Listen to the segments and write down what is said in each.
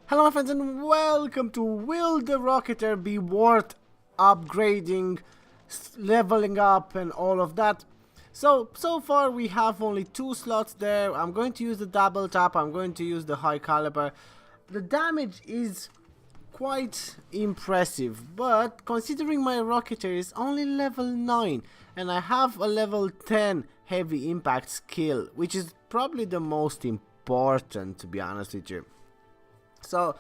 Hello my friends and welcome to Will the Rocketeer be worth upgrading, leveling up and all of that. So far we have only 2 slots there. I'm going to use the double tap, I'm going to use the high caliber. The damage is quite impressive, but considering my Rocketeer is only level 9 and I have a level 10 heavy impact skill, which is probably the most important, to be honest with you. So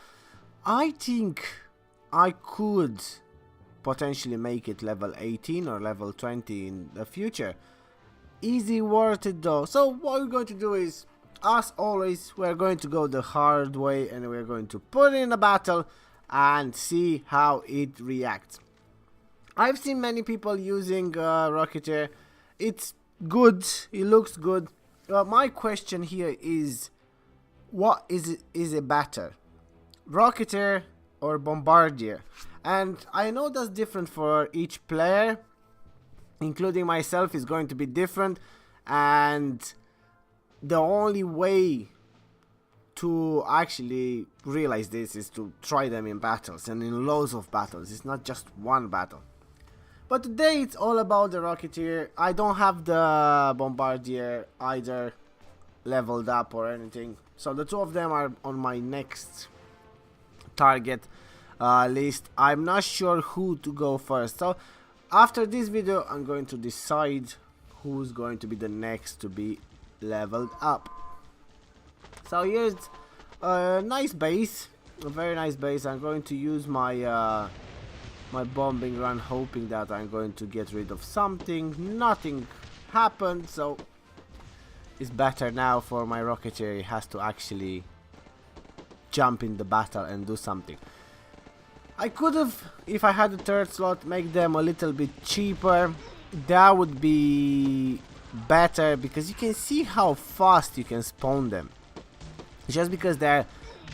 I think I could potentially make it level 18 or level 20 in the future. Easy worth it though. So what we're going to do is, as always, we're going to go the hard way and we're going to put it in a battle and see how it reacts. I've seen many people using Rocketeer. It's good, it looks good. My question here is, what is it better? Rocketeer or Bombardier? And I know that's different for each player, including myself, is going to be different, and the only way to actually realize this is to try them in battles, and in loads of battles. It's not just one battle. But today it's all about the Rocketeer. I don't have the Bombardier either leveled up or anything, so the two of them are on my next target list. I'm not sure who to go first, so after this video I'm going to decide who's going to be the next to be leveled up. So here's a nice base, a very nice base. I'm going to use my my bombing run, hoping that I'm going to get rid of something. Nothing happened, so it's better now for my Rocketeer. He has to actually jump in the battle and do something. I could have, if I had a third slot, make them a little bit cheaper. That would be better, because you can see how fast you can spawn them. Just because they're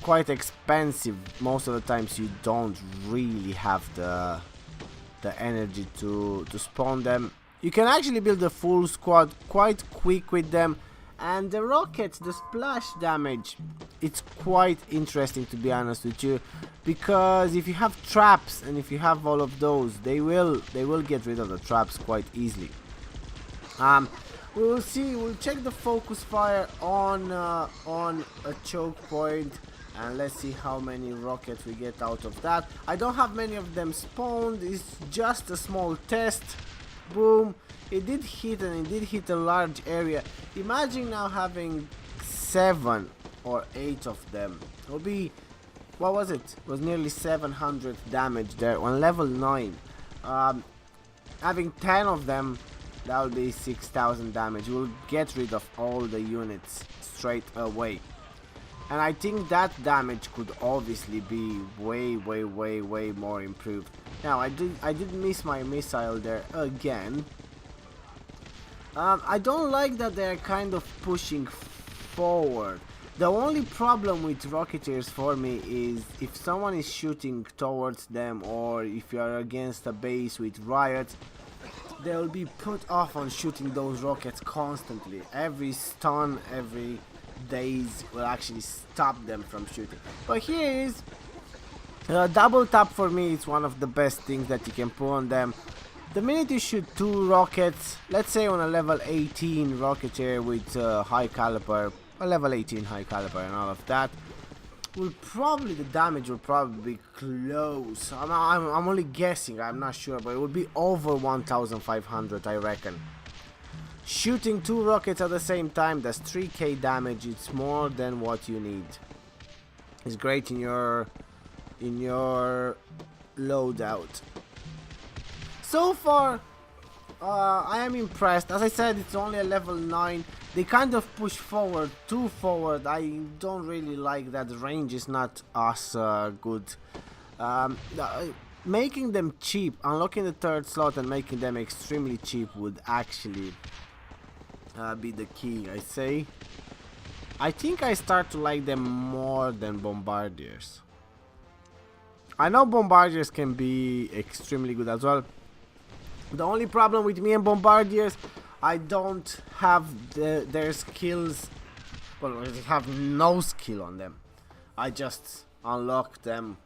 quite expensive, most of the times you don't really have the energy to spawn them. You can actually build a full squad quite quick with them. And the rockets, the splash damage, it's quite interesting, to be honest with you, because if you have traps and if you have all of those, they will get rid of the traps quite easily. We will see. We'll check the focus fire on a choke point, and let's see how many rockets we get out of that. I don't have many of them spawned. It's just a small test. Boom. It did hit, and it did hit a large area. Imagine now having 7 or 8 of them. It will be, what was it? It was nearly 700 damage there on level 9. Having 10 of them, that will be 6,000 damage. We'll get rid of all the units straight away. And I think that damage could obviously be way more improved. Now I did miss my missile there again. I don't like that they're kind of pushing forward. The only problem with Rocketeers for me is if someone is shooting towards them, or if you are against a base with riots, they'll be put off on shooting those rockets constantly. Every stun, every daze will actually stop them from shooting. But here is double tap. For me, it's one of the best things that you can put on them. The minute you shoot 2 rockets, let's say on a level 18 Rocketeer with high caliber, a level 18 high caliber and all of that, the damage will probably be close. I'm only guessing, I'm not sure, but it will be over 1,500, I reckon. Shooting 2 rockets at the same time, that's 3k damage. It's more than what you need. It's great in your loadout. So far, I am impressed. As I said, it's only a level 9. They kind of push forward, too forward. I don't really like that. The range is not as good. Making them cheap, unlocking the third slot and making them extremely cheap would actually be the key, I say. I think I start to like them more than Bombardiers. I know Bombardiers can be extremely good as well. The only problem with me and Bombardiers, I don't have their skills. Well, I have no skill on them. I just unlocked them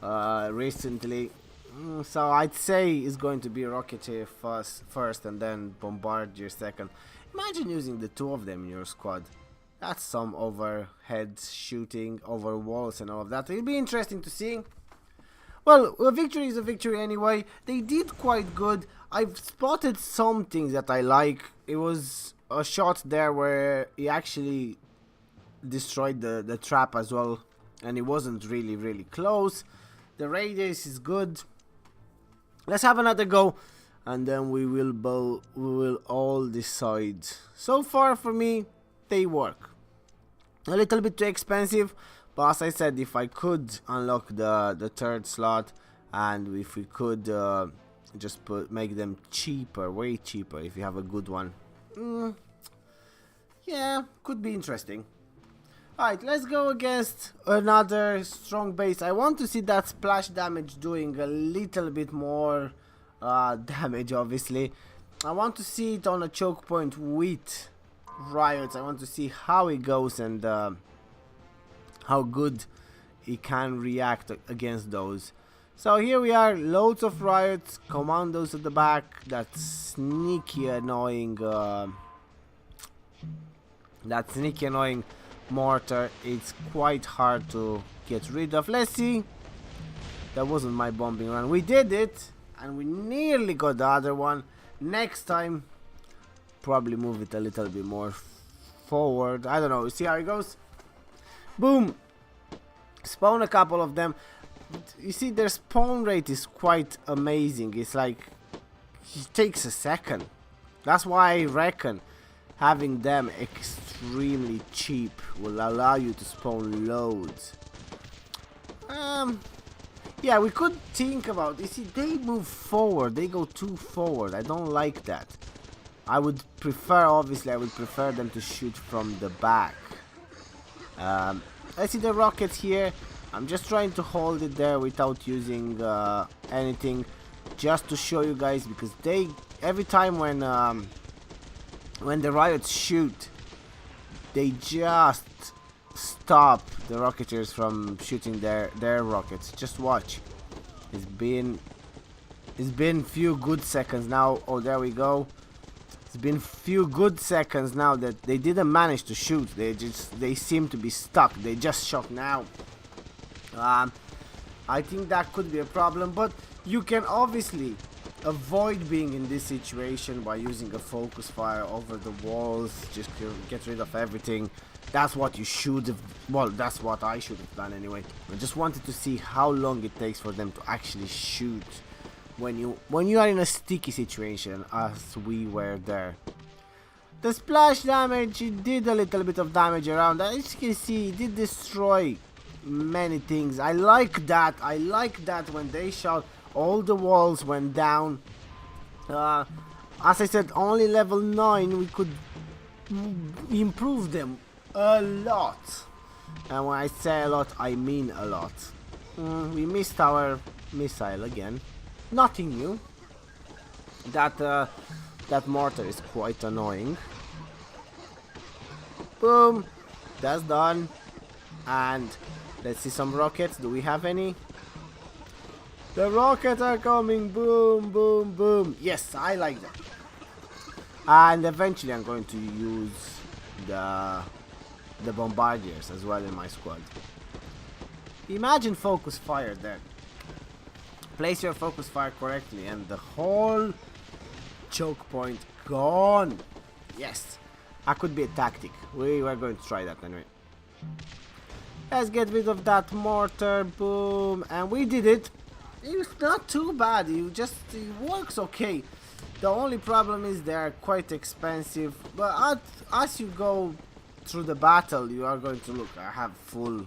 recently. So I'd say it's going to be Rocketeer first and then Bombardier second. Imagine using the two of them in your squad. That's some overhead shooting over walls and all of that. It'll be interesting to see. Well, a victory is a victory anyway. They did quite good. I've spotted some things that I like. It was a shot there where he actually destroyed the trap as well, and it wasn't really close. The radius is good. Let's have another go, and then we will all decide. So far for me, they work. A little bit too expensive, but as I said, if I could unlock the third slot, and if we could just make them cheaper, way cheaper, if you have a good one, yeah, could be interesting. Alright, let's go against another strong base. I want to see that splash damage doing a little bit more damage, obviously. I want to see it on a choke point with riots. I want to see how it goes and how good it can react against those. So here we are, loads of riots, commandos at the back, that sneaky annoying mortar. It's quite hard to get rid of. Let's see. That wasn't my bombing run. We did it, and we nearly got the other one. Next time, probably move it a little bit more forward. I don't know. See how it goes. Boom. Spawn a couple of them. You see, their spawn rate is quite amazing. It's like it takes a second. That's why I reckon having them extremely cheap will allow you to spawn loads. Yeah, we could think about, you see, they move forward, they go too forward. I don't like that. I would prefer, obviously, I would prefer them to shoot from the back. I see the rockets here. I'm just trying to hold it there without using anything, just to show you guys, because they, every time when the riots shoot, they just stop the Rocketeers from shooting their rockets. Just watch. It's been few good seconds now. Oh, there we go. It's been few good seconds now that they didn't manage to shoot. They seem to be stuck. They just shot now. I think that could be a problem, but you can obviously avoid being in this situation by using a focus fire over the walls. Just get rid of everything. That's what you should have, well, that's what I should have done anyway. I just wanted to see how long it takes for them to actually shoot when you are in a sticky situation, as we were there. The splash damage, it did a little bit of damage around. As you can see, it did destroy many things. I like that. I like that when they shot, all the walls went down. As I said, only level 9, we could improve them a lot. And when I say a lot, I mean a lot. We missed our missile again. Nothing new. That mortar is quite annoying. Boom. That's done. And let's see some rockets. Do we have any? The rockets are coming. Boom, boom, boom. Yes, I like that. And eventually I'm going to use the bombardiers as well in my squad. Imagine focus fire there. Place your focus fire correctly and the whole choke point gone. Yes, that could be a tactic. We were going to try that anyway. Let's get rid of that mortar. Boom. And we did it. It's not too bad. It works okay. The only problem is they are quite expensive. But as you go through the battle, you are going to look. I have full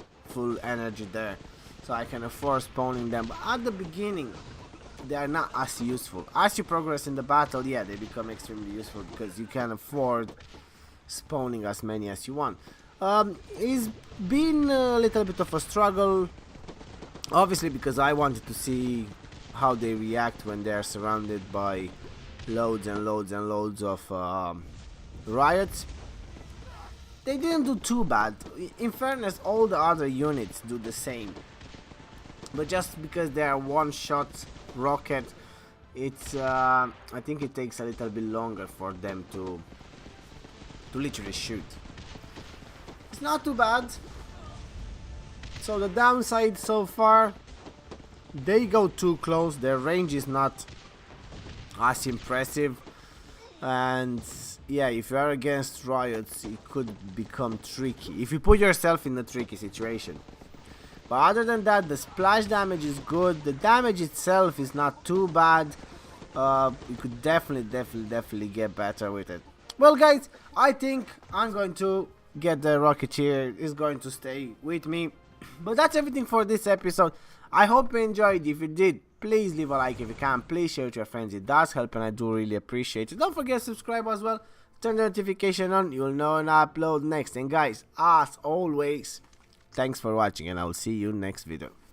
energy there, so I can afford spawning them. But at the beginning, they are not as useful. As you progress in the battle, yeah, they become extremely useful because you can afford spawning as many as you want. It's been a little bit of a struggle, obviously, because I wanted to see how they react when they are surrounded by loads and loads and loads of riots. they didn't do too bad. In fairness, all the other units do the same. But just because they are one-shot rocket, it's I think it takes a little bit longer for them to literally shoot. It's not too bad. So the downside so far, they go too close. Their range is not as impressive, and yeah, if you are against riots, it could become tricky if you put yourself in a tricky situation. But other than that, the splash damage is good. The damage itself is not too bad. You could definitely get better with it. Well, guys, I think I'm going to get the Rocketeer. Is going to stay with me. But that's everything for this episode. I hope you enjoyed. If you did, please leave a like if you can. Please share with your friends. It does help and I do really appreciate it. Don't forget to subscribe as well. Turn the notification on. You'll know when I upload next. And guys, as always, thanks for watching and I will see you next video.